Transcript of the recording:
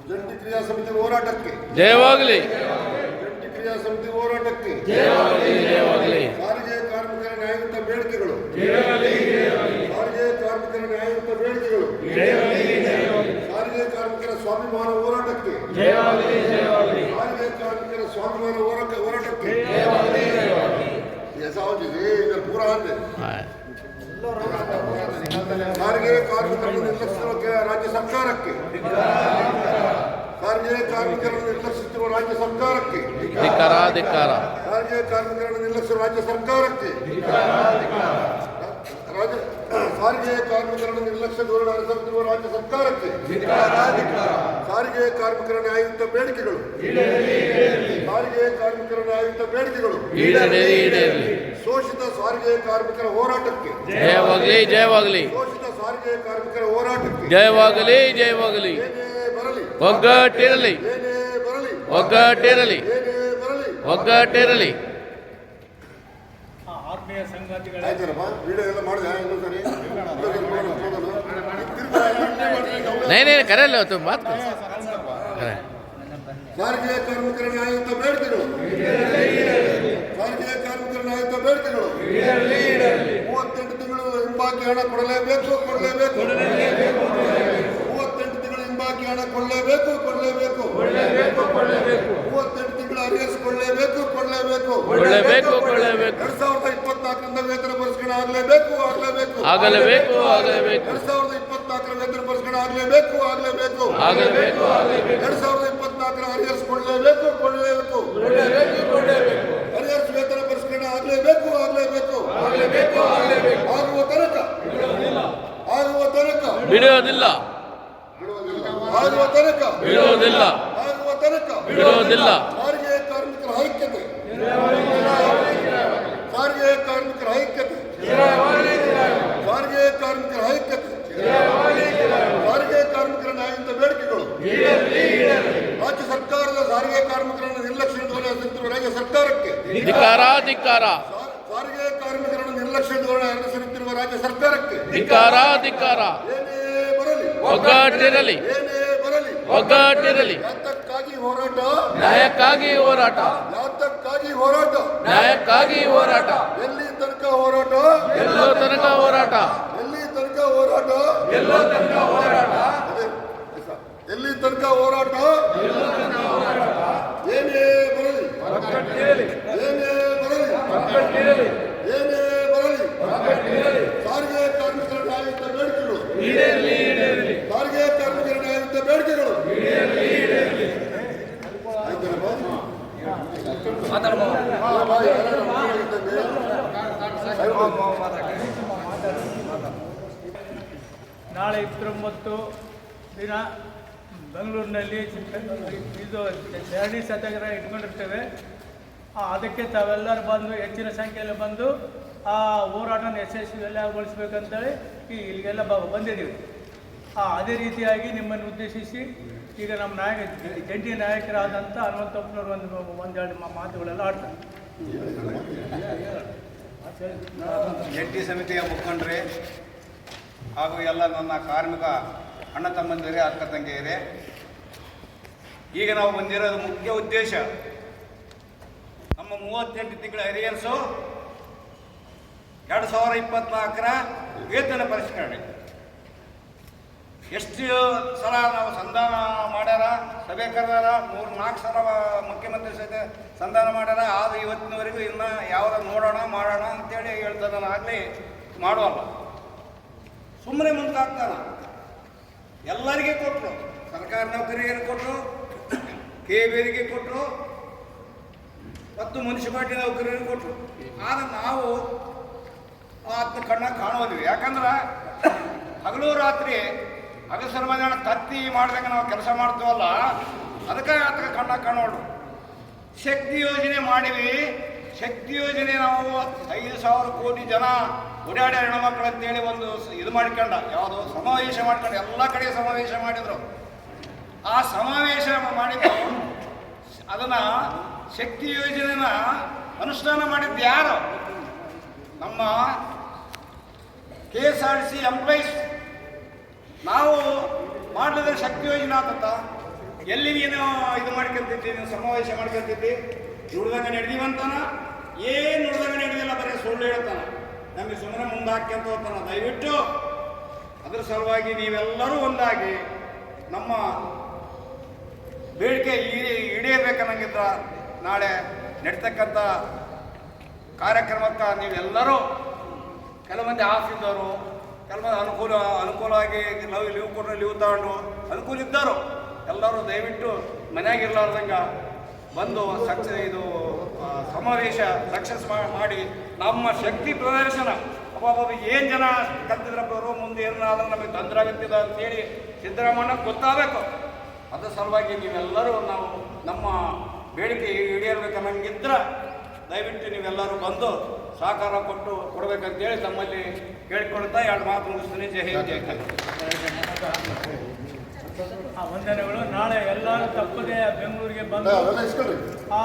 ಜಂಟಿ ಕ್ರಿಯಾ ಸಮಿತಿ ಹೋರಾಟಕ್ಕೆ ಜಯವಾಗಲಿ. ಜಂಟಿ ಕ್ರಿಯಾ ಸಮಿತಿ ಹೋರಾಟಕ್ಕೆ ಜಯವಾಗಲಿ. ಸಾರಿಗೆ ಕಾರ್ಮಿಕರ ನ್ಯಾಯಯುತ ಬೇಡಿಕೆಗಳು ಸಾರಿಗೆ ಕಾರ್ಮಿಕರ ನ್ಯಾಯಯುತ ಬೇಡಿಕೆಗಳು ಸಾರಿಗೆ ಕಾರ್ಮಿಕರ ಸ್ವಾಭಿಮಾನ ಹೋರಾಟಕ್ಕೆ ಸಾರಿಗೆ ಕಾರ್ಮಿಕರ ಸ್ವಾಭಿಮಾನ ಹೋರಾಟಕ್ಕೆ ऐसा हो जाए इधर पूरा हाथ ಸಾರಿಗೆ ಕಾರ್ಮಿಕರನ್ನು ನಿರ್ಲಕ್ಷಿಸುವ ರಾಜ್ಯ ಸರ್ಕಾರಕ್ಕೆ ಸಾರಿಗೆ ಕಾರ್ಮಿಕರನ್ನು ನಿರ್ಲಕ್ಷಿಸುವ ರಾಜ್ಯ ಸರ್ಕಾರಕ್ಕೆ ಸಾರಿಗೆ ಕಾರ್ಮಿಕರನ್ನು ನಿರ್ಲಕ್ಷಿಸುವ ರಾಜ್ಯ ಸರ್ಕಾರಕ್ಕೆ ಸಾರಿಗೆ ಕಾರ್ಮಿಕರನ್ನು ನಿರ್ಲಕ್ಷ್ಯ ಧೋರಣೆ ಅನುಸರಿಸುತ್ತಿರುವ ರಾಜ್ಯ ಸರ್ಕಾರಕ್ಕೆ ಸಾರಿಗೆ ಕಾರ್ಮಿಕರ ನ್ಯಾಯಯುತ ಬೇಡಿಕೆಗಳು ಸಾರಿಗೆ ಕಾರ್ಮಿಕರ ನ್ಯಾಯಯುತ ಬೇಡಿಕೆಗಳು ಶೋಷಿತ ಸಾರಿಗೆ ಕಾರ್ಮಿಕರ ಹೋರಾಟಕ್ಕೆ ಜಯವಾಗಲಿ. ಶೋಷಿತ ಸಾರಿಗೆ ಕಾರ್ಮಿಕರ ಹೋರಾಟಕ್ಕೆ ಜಯವಾಗಲಿ. ಒಗ್ಗಟ್ಟಿರಲಿ. ಆತ್ಮೀಯ ಸಂಗಾತಿಗಳೇ, ವಿಡಿಯೋ ಎಲ್ಲ ಮಾಡಿದೆ ಇನ್ನೊಂದ್ಸರಿ ಕರೆಯಲ್ಲ ಮಾತು ಸಾರಿಗೆ ಕಾರ್ಮಿಕರ ನ್ಯಾಯಯುತ ಬೇಡಿಕೆಗಳು ಸಾರಿಗೆ ಕಾರ್ಮಿಕರ ನ್ಯಾಯಯುತ ಬೇಡಿಕೆಗಳು 38 ತಿಂಗಳು ಹಿಂಬಾಕಿ ಹಣ ಕೊಡಲೇಬೇಕು 38 ತಿಂಗಳು ಹಿಂಬಾಕಿ ಹಣ ಕೊಡಲೇಬೇಕು 38 ತಿಂಗಳು ಅರಿಯರ್ಸ್ ಕೊಡಲೇಬೇಕು 2024ರಿಂದ ವೇತನ ಪರಿಷ್ಕರಣೆ ಆಗಲೇಬೇಕು 2024ರ ವೇತನ ಪರಿಷ್ಕರಣೆ ಆಗಲೇಬೇಕು 2024ರ ಅರಿಯರ್ಸ್ ಕೊಡಲೇಬೇಕು ಅರಿಯರ್ಸ್ ವೇತನ ಪರಿಷ್ಕರಣೆ ಆಗಲೇಬೇಕು ಆಗುವ ತನಕ ಬಿಡುವುದಿಲ್ಲ. ಸಾರಿಗೆ ಕಾರ್ಮಿಕರ ಐಕ್ಯತೆ ಸಾರಿಗೆ ಕಾರ್ಮಿಕರ ನ್ಯಾಯಯುತ ಬೇಡಿಕೆಗಳು ರಾಜ್ಯ ಸರ್ಕಾರದ ಸಾರಿಗೆ ಕಾರ್ಮಿಕರನ್ನು ನಿರ್ಲಕ್ಷ್ಯ ಧೋರಣೆ ಅನುಸರಿಸುತ್ತಿರುವ ರಾಜ್ಯ ಸರ್ಕಾರಕ್ಕೆ ಸಾರಿಗೆ ಕಾರ್ಮಿಕರನ್ನು ನಿರ್ಲಕ್ಷ್ಯ ಧೋರಣೆ ಅನುಸರಿಸುತ್ತಿರುವ ರಾಜ್ಯ ಸರ್ಕಾರಕ್ಕೆ ಒಗ್ಗಟ್ಟಿರಲಿ. ನ್ಯಾಯಕ್ಕಾಗಿ ಹೋರಾಟ ಎಲ್ಲಿ ತನಕ ಹೋರಾಟ ಏನೇ ಬರಲಿ ಸಾರಿಗೆ ಕಾರ್ಮಿಕರ ನ್ಯಾಯಯುತ ಬೇಡಿಕೆಗಳು ನಾಳೆ 29 ದಿನ ಬೆಂಗಳೂರಿನಲ್ಲಿ ಇದು ಧರಣಿ ಸತ್ಯಾಗ್ರಹ ಇಟ್ಕೊಂಡಿರ್ತೇವೆ. ಅದಕ್ಕೆ ತಾವೆಲ್ಲರೂ ಬಂದು ಹೆಚ್ಚಿನ ಸಂಖ್ಯೆಯಲ್ಲಿ ಬಂದು ಆ ಹೋರಾಟನ ಯಶಸ್ವಿಗೊಳಿಸಬೇಕಂತೇಳಿ ಇಲ್ಲಿಗೆಲ್ಲ ಬಂದಿದ್ದೀವಿ. ಅದೇ ರೀತಿಯಾಗಿ ನಿಮ್ಮನ್ನು ಉದ್ದೇಶಿಸಿ ಈಗ ನಮ್ಮ ಜಂಟಿ ನಾಯಕರಾದಂಥ ಹನುಮಂತಪ್ಪನವರು ಒಂದೆರಡು ಮಾತುಗಳೆಲ್ಲ ಆಡ್ತಾರೆ. ಜಂಟಿ ಸಮಿತಿಯ ಮುಖಂಡರೇ ಹಾಗೂ ಎಲ್ಲ ನನ್ನ ಕಾರ್ಮಿಕ ಅಣ್ಣ ತಮ್ಮಂದಿರೇ ಅಕ್ಕ ತಂಗಿಯರೇ, ಈಗ ನಾವು ಬಂದಿರೋದು ಮುಖ್ಯ ಉದ್ದೇಶ ನಮ್ಮ 38 ತಿಂಗಳ ಅರಿಯರ್ಸು 2024ರ ವೇತನ ಪರಿಷ್ಕರಣೆ. ಎಷ್ಟು ಸಲ ನಾವು ಸಂಧಾನ ಮಾಡ್ಯಾರ, ಸಭೆ ಕರೆದಾರ, 3-4 ಸಲ ಮುಖ್ಯಮಂತ್ರಿ ಸಹಿತ ಸಂಧಾನ ಮಾಡ್ಯಾರ. ಆದರೂ ಇವತ್ತಿನವರೆಗೂ ಇನ್ನು ಯಾವ್ದು ಮಾಡೋಣ ಅಂತೇಳಿ ಹೇಳ್ತದಾಗಲಿ ಮಾಡುವಲ್ಲ, ಸುಮ್ಮನೆ ಮುಂದಾಗ್ತಾನ. ಎಲ್ಲರಿಗೆ ಕೊಟ್ಟರು, ಸರ್ಕಾರಿ ನೌಕರಿಗರಿಗೆ ಕೊಟ್ಟರು, KBರಿಗೆ ಕೊಟ್ಟರು ಮತ್ತು ಮುನ್ಸಿಪಾಲಿಟಿ ನೌಕರಿಗರಿಗೆ ಕೊಟ್ಟರು. ಆದರೆ ನಾವು ಅದನ್ನ ಕಣ್ಣಾಗ ಕಾಣೋದ್ವಿ. ಯಾಕಂದ್ರೆ ಹಗಲು ರಾತ್ರಿ ಅಗಸರ ಮಧ್ಯಾಹ್ನ ಕತ್ತಿ ಮಾಡಿದಾಗ ನಾವು ಕೆಲಸ ಮಾಡ್ತೀವಲ್ಲ, ಅದಕ್ಕೆ ಕಣ್ಣಾಗ ಕಾಣೋಡು. ಶಕ್ತಿ ಯೋಜನೆ ಮಾಡಿವಿ. ಶಕ್ತಿ ಯೋಜನೆ ನಾವು 5,000 ಕೋಟಿ ಜನ ಓಡಾಡಿ ಹೆಣ್ಮಕ್ಳು ಅಂತೇಳಿ ಒಂದು ಇದು ಮಾಡ್ಕೊಂಡ, ಯಾವುದು ಸಮಾವೇಶ ಮಾಡ್ಕೊಂಡು ಎಲ್ಲ ಕಡೆ ಸಮಾವೇಶ ಮಾಡಿದರು. ಆ ಸಮಾವೇಶ ಮಾಡಿದ್ದು ಅದನ್ನು ಶಕ್ತಿ ಯೋಜನೆನ ಅನುಷ್ಠಾನ ಮಾಡಿದ್ದು ಯಾರು? ನಮ್ಮ KSRTC ಎಂಪ್ಲಾಯೀಸ್ ನಾವು ಮಾಡಲಿದ್ರೆ ಶಕ್ತಿ ಯೋಜನೆ ಆತಂತ ಎಲ್ಲಿ ನೀನು ಇದು ಮಾಡ್ಕೊಂತಿದ್ದಿ, ನೀನು ಸಮಾವೇಶ ಮಾಡ್ಕೊಂತಿದ್ದಿ, ನುಡ್ದಂಗೆ ನಡೆದಿವಂತಾನ, ಏನು ನುಡ್ದಂಗೆ ನಡೆದಿಲ್ಲ, ಬರೀ ಸುಳ್ಳು ಹೇಳ್ತಾನ, ನಮಗೆ ಸುಮ್ಮನೆ ಮುಂದೆ ಹಾಕ್ಯಂತ ಹೋಗ್ತಾನ. ದಯವಿಟ್ಟು ಅದರ ಸಲುವಾಗಿ ನೀವೆಲ್ಲರೂ ಒಂದಾಗಿ ನಮ್ಮ ಬೇಡಿಕೆ ಈಡೇರ್ಬೇಕನ್ನಂಗಿದ್ರ ನಾಳೆ ನಡೀತಕ್ಕಂಥ ಕಾರ್ಯಕ್ರಮಕ್ಕೆ ನೀವೆಲ್ಲರೂ, ಕೆಲವು ಮಂದಿ ಆಫ್ ಇದ್ದವರು, ಕೆಲವು ಅನುಕೂಲವಾಗಿ ಲೀವ್ ಕೊಟ್ಟರೆ ಲೀವ್ ತಗೊಂಡು ಅನುಕೂಲ ಇದ್ದರು, ಎಲ್ಲರೂ ದಯವಿಟ್ಟು ಮನೆಯಾಗಿರ್ಲಾರ್ದಂಗೆ ಬಂದು ಇದು ಸಮಾವೇಶ ಸಕ್ಸಸ್ ಮಾಡಿ ನಮ್ಮ ಶಕ್ತಿ ಪ್ರದರ್ಶನ ಅಬ್ಬಾಬಾಬಿ ಏನು ಜನ ಕಲ್ತಿದ್ರಪ್ಪ ಅವರು ಮುಂದೆ ಏನಾದ್ರೂ ನಮಗೆ ತೊಂದರೆ ಆಗುತ್ತಿದ ಅಂತೇಳಿ ಸಿದ್ದರಾಮಣ್ಣ ಗೊತ್ತಾಗಬೇಕು. ಅದರ ಸಲುವಾಗಿ ನೀವೆಲ್ಲರೂ ನಾವು ನಮ್ಮ ಬೇಡಿಕೆ ಈಡೇರ್ಬೇಕನ್ನಂಗಿದ್ರೆ ದಯವಿಟ್ಟು ನೀವೆಲ್ಲರೂ ಬಂದು ಸಹಕಾರ ಕೊಡಬೇಕಂತೇಳಿ ತಮ್ಮಲ್ಲಿ ಕೇಳಿಕೊಳ್ತಾ 2 ಮಾತು ಮುಗಿಸ್ತೀನಿ. ಜೈ ಹಿಂದ್ ಜೈ ಕರ್ನಾಟಕ. ವಂದನೆಗಳು. ನಾಳೆ ಎಲ್ಲರೂ ತಪ್ಪದೆ ಬೆಂಗಳೂರಿಗೆ ಬಂದು ಅವೆಲ್ಲ ಇಸ್ಕೊಳ್ರಿ. ಆ